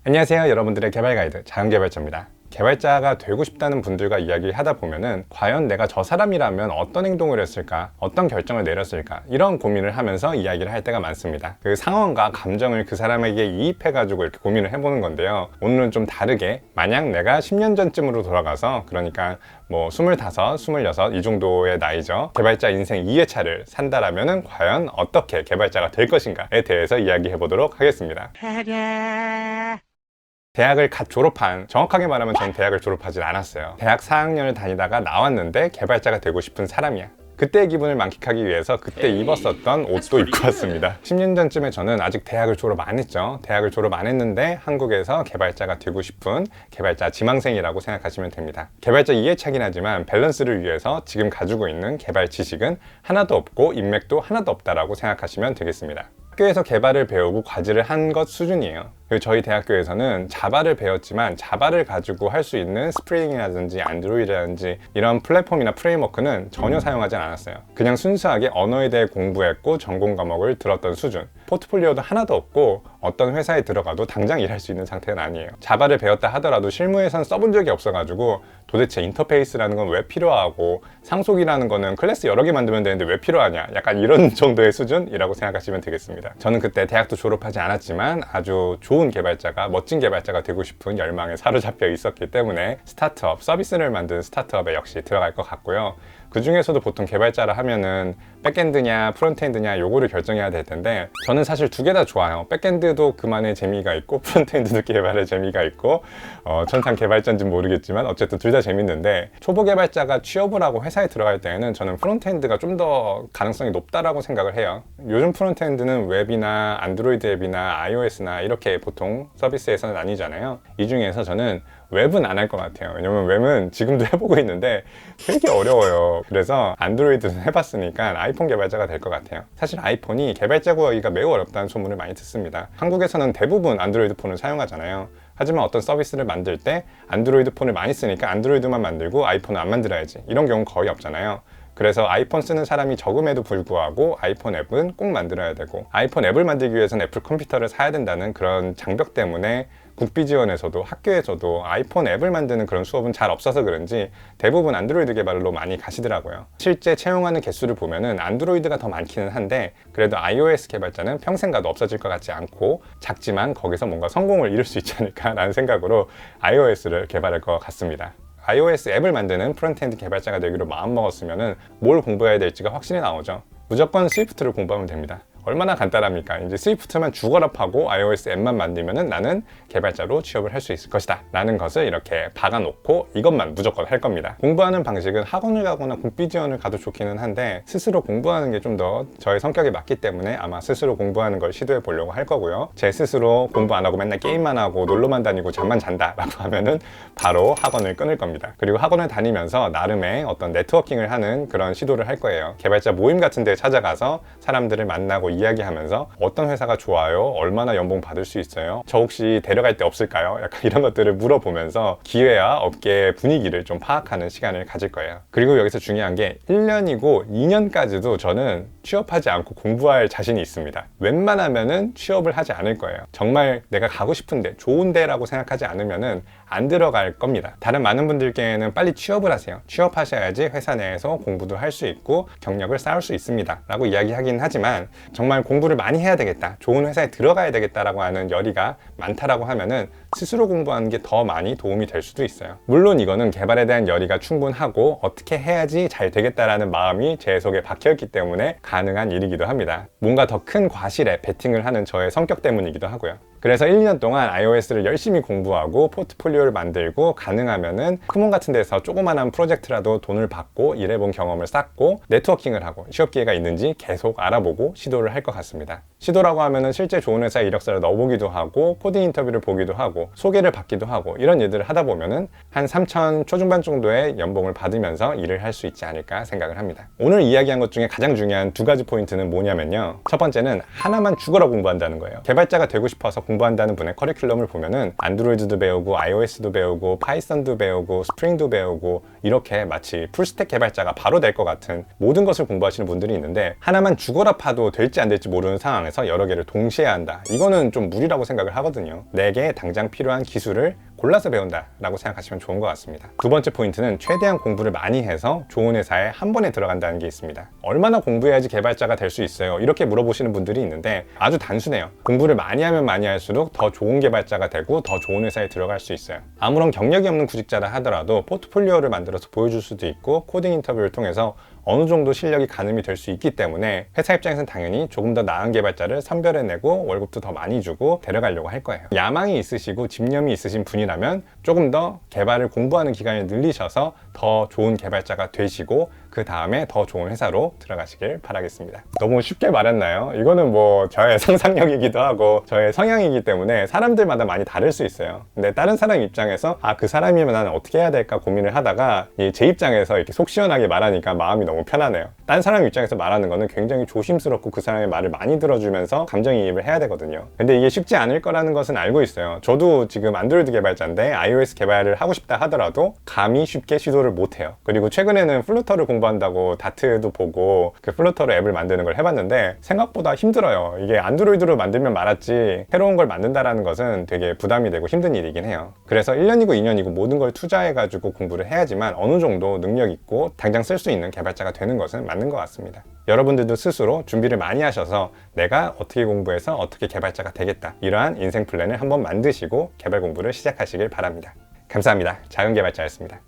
안녕하세요, 여러분들의 개발 가이드 자연개발자입니다. 개발자가 되고 싶다는 분들과 이야기하다 보면은 과연 내가 저 사람이라면 어떤 행동을 했을까, 어떤 결정을 내렸을까, 이런 고민을 하면서 이야기를 할 때가 많습니다. 그 상황과 감정을 그 사람에게 이입해가지고 이렇게 고민을 해보는 건데요. 오늘은 좀 다르게, 만약 내가 10년 전쯤으로 돌아가서, 그러니까 뭐 25, 26 이 정도의 나이죠. 개발자 인생 2회차를 산다라면은 과연 어떻게 개발자가 될 것인가에 대해서 이야기해 보도록 하겠습니다. 대학을 갓 졸업한, 정확하게 말하면 전 대학을 졸업하지 않았어요. 대학 4학년을 다니다가 나왔는데 개발자가 되고 싶은 사람이야. 그때의 기분을 만끽하기 위해서 그때 입었었던 옷도 입고 왔습니다. 10년 전쯤에 저는 아직 대학을 졸업 안 했죠. 대학을 졸업 안 했는데 한국에서 개발자가 되고 싶은 개발자 지망생이라고 생각하시면 됩니다. 개발자 2회차긴 하지만 밸런스를 위해서 지금 가지고 있는 개발 지식은 하나도 없고 인맥도 하나도 없다라고 생각하시면 되겠습니다. 학교에서 개발을 배우고 과제를 한 것 수준이에요. 그리고 저희 대학교에서는 자바를 배웠지만 자바를 가지고 할 수 있는 스프링이라든지 안드로이드라든지 이런 플랫폼이나 프레임워크는 전혀 사용하지 않았어요. 그냥 순수하게 언어에 대해 공부했고 전공 과목을 들었던 수준. 포트폴리오도 하나도 없고 어떤 회사에 들어가도 당장 일할 수 있는 상태는 아니에요. 자바를 배웠다 하더라도 실무에선 써본 적이 없어가지고 도대체 인터페이스라는 건 왜 필요하고 상속이라는 거는 클래스 여러 개 만들면 되는데 왜 필요하냐, 약간 이런 정도의 수준이라고 생각하시면 되겠습니다. 저는 그때 대학도 졸업하지 않았지만 아주 좋은 개발자가, 멋진 개발자가 되고 싶은 열망에 사로잡혀 있었기 때문에 스타트업, 서비스를 만드는 스타트업에 역시 들어갈 것 같고요. 그 중에서도 보통 개발자라 하면은 백엔드냐 프론트엔드냐 요거를 결정해야 될 텐데, 저는 사실 두 개 다 좋아요. 백엔드도 그만의 재미가 있고 프론트엔드도 개발의 재미가 있고, 천상 개발자인지는 모르겠지만 어쨌든 둘 다 재밌는데, 초보 개발자가 취업을 하고 회사에 들어갈 때에는 저는 프론트엔드가 좀 더 가능성이 높다라고 생각을 해요. 요즘 프론트엔드는 웹이나 안드로이드 앱이나 iOS나 이렇게 보통 서비스에서는 나뉘잖아요. 이 중에서 저는 웹은 안 할 것 같아요. 왜냐면 웹은 지금도 해보고 있는데 되게 어려워요. 그래서 안드로이드는 해봤으니까 아이폰 개발자가 될 것 같아요. 사실 아이폰이 개발자 구하기가 매우 어렵다는 소문을 많이 듣습니다. 한국에서는 대부분 안드로이드 폰을 사용하잖아요. 하지만 어떤 서비스를 만들 때 안드로이드 폰을 많이 쓰니까 안드로이드만 만들고 아이폰은 안 만들어야지, 이런 경우는 거의 없잖아요. 그래서 아이폰 쓰는 사람이 적음에도 불구하고 아이폰 앱은 꼭 만들어야 되고, 아이폰 앱을 만들기 위해서는 애플 컴퓨터를 사야 된다는 그런 장벽 때문에 국비 지원에서도 학교에서도 아이폰 앱을 만드는 그런 수업은 잘 없어서 그런지 대부분 안드로이드 개발로 많이 가시더라고요. 실제 채용하는 개수를 보면은 안드로이드가 더 많기는 한데, 그래도 iOS 개발자는 평생 가도 없어질 것 같지 않고 작지만 거기서 뭔가 성공을 이룰 수 있지 않을까 라는 생각으로 iOS를 개발할 것 같습니다. iOS 앱을 만드는 프론트엔드 개발자가 되기로 마음먹었으면 뭘 공부해야 될지가 확실히 나오죠. 무조건 스위프트를 공부하면 됩니다. 얼마나 간단합니까? 이제 스위프트만 죽어라 파고 iOS 앱만 만들면은 나는 개발자로 취업을 할 수 있을 것이다 라는 것을 이렇게 박아놓고 이것만 무조건 할 겁니다. 공부하는 방식은 학원을 가거나 국비 지원을 가도 좋기는 한데, 스스로 공부하는 게 좀 더 저의 성격에 맞기 때문에 아마 스스로 공부하는 걸 시도해 보려고 할 거고요. 제 스스로 공부 안 하고 맨날 게임만 하고 놀러만 다니고 잠만 잔다 라고 하면은 바로 학원을 끊을 겁니다. 그리고 학원을 다니면서 나름의 어떤 네트워킹을 하는 그런 시도를 할 거예요. 개발자 모임 같은 데 찾아가서 사람들을 만나고 이야기하면서 어떤 회사가 좋아요? 얼마나 연봉 받을 수 있어요? 저 혹시 데려갈 데 없을까요? 약간 이런 것들을 물어보면서 기회와 업계 분위기를 좀 파악하는 시간을 가질 거예요. 그리고 여기서 중요한 게 1년이고 2년까지도 저는 취업하지 않고 공부할 자신이 있습니다. 웬만하면은 취업을 하지 않을 거예요. 정말 내가 가고 싶은데, 좋은데라고 생각하지 않으면은 안 들어갈 겁니다. 다른 많은 분들께는 빨리 취업을 하세요. 취업하셔야지 회사 내에서 공부도 할 수 있고 경력을 쌓을 수 있습니다 라고 이야기하긴 하지만, 정말 공부를 많이 해야 되겠다, 좋은 회사에 들어가야 되겠다라고 하는 열의가 많다라고 하면은 스스로 공부하는 게 더 많이 도움이 될 수도 있어요. 물론 이거는 개발에 대한 열의가 충분하고 어떻게 해야지 잘 되겠다라는 마음이 제 속에 박혀있기 때문에 가능한 일이기도 합니다. 뭔가 더 큰 과실에 베팅을 하는 저의 성격 때문이기도 하고요. 그래서 1, 2년 동안 iOS를 열심히 공부하고 포트폴리오를 만들고, 가능하면은 크몬 같은 데서 조그만한 프로젝트라도 돈을 받고 일해본 경험을 쌓고 네트워킹을 하고 취업 기회가 있는지 계속 알아보고 시도를 할 것 같습니다. 시도라고 하면은 실제 좋은 회사에 이력서를 넣어보기도 하고 코딩 인터뷰를 보기도 하고 소개를 받기도 하고, 이런 일들을 하다 보면은 한 3천 초중반 정도의 연봉을 받으면서 일을 할 수 있지 않을까 생각을 합니다. 오늘 이야기한 것 중에 가장 중요한 두 가지 포인트는 뭐냐면요, 첫 번째는 하나만 죽어라 공부한다는 거예요. 개발자가 되고 싶어서 공부한다는 분의 커리큘럼을 보면은 안드로이드도 배우고 iOS도 배우고 파이썬도 배우고 스프링도 배우고 이렇게 마치 풀스택 개발자가 바로 될 것 같은 모든 것을 공부하시는 분들이 있는데, 하나만 죽어라 파도 될지 안 될지 모르는 상황에서 여러 개를 동시에 한다, 이거는 좀 무리라고 생각을 하거든요. 내게 당장 필요한 기술을 골라서 배운다 라고 생각하시면 좋은 것 같습니다. 두 번째 포인트는 최대한 공부를 많이 해서 좋은 회사에 한 번에 들어간다는 게 있습니다. 얼마나 공부해야지 개발자가 될 수 있어요? 이렇게 물어보시는 분들이 있는데 아주 단순해요. 공부를 많이 하면 많이 할수록 더 좋은 개발자가 되고 더 좋은 회사에 들어갈 수 있어요. 아무런 경력이 없는 구직자라 하더라도 포트폴리오를 만들어서 보여줄 수도 있고 코딩 인터뷰를 통해서 어느 정도 실력이 가늠이 될 수 있기 때문에 회사 입장에서는 당연히 조금 더 나은 개발자를 선별해내고 월급도 더 많이 주고 데려가려고 할 거예요. 야망이 있으시고 집념이 있으신 분이라면 조금 더 개발을 공부하는 기간을 늘리셔서 더 좋은 개발자가 되시고 그 다음에 더 좋은 회사로 들어가시길 바라겠습니다. 너무 쉽게 말했나요? 이거는 뭐 저의 상상력이기도 하고 저의 성향이기 때문에 사람들마다 많이 다를 수 있어요. 근데 다른 사람 입장에서 그 사람이면 나는 어떻게 해야 될까 고민을 하다가 제 입장에서 이렇게 속 시원하게 말하니까 마음이 너무 편하네요. 다른 사람 입장에서 말하는 거는 굉장히 조심스럽고 그 사람의 말을 많이 들어주면서 감정이입을 해야 되거든요. 근데 이게 쉽지 않을 거라는 것은 알고 있어요. 저도 지금 안드로이드 개발자인데 iOS 개발을 하고 싶다 하더라도 감히 쉽게 시도를 못해요. 그리고 최근에는 플루터를 공부한다고 다트도 보고 그 플루터로 앱을 만드는 걸 해봤는데 생각보다 힘들어요. 이게 안드로이드로 만들면 말았지 새로운 걸 만든다라는 것은 되게 부담이 되고 힘든 일이긴 해요. 그래서 1년이고 2년이고 모든 걸 투자해가지고 공부를 해야지만 어느 정도 능력 있고 당장 쓸 수 있는 개발자가 되는 것은 맞는 것 같습니다. 여러분들도 스스로 준비를 많이 하셔서 내가 어떻게 공부해서 어떻게 개발자가 되겠다, 이러한 인생 플랜을 한번 만드시고 개발 공부를 시작하시길 바랍니다. 감사합니다. 작은 개발자였습니다.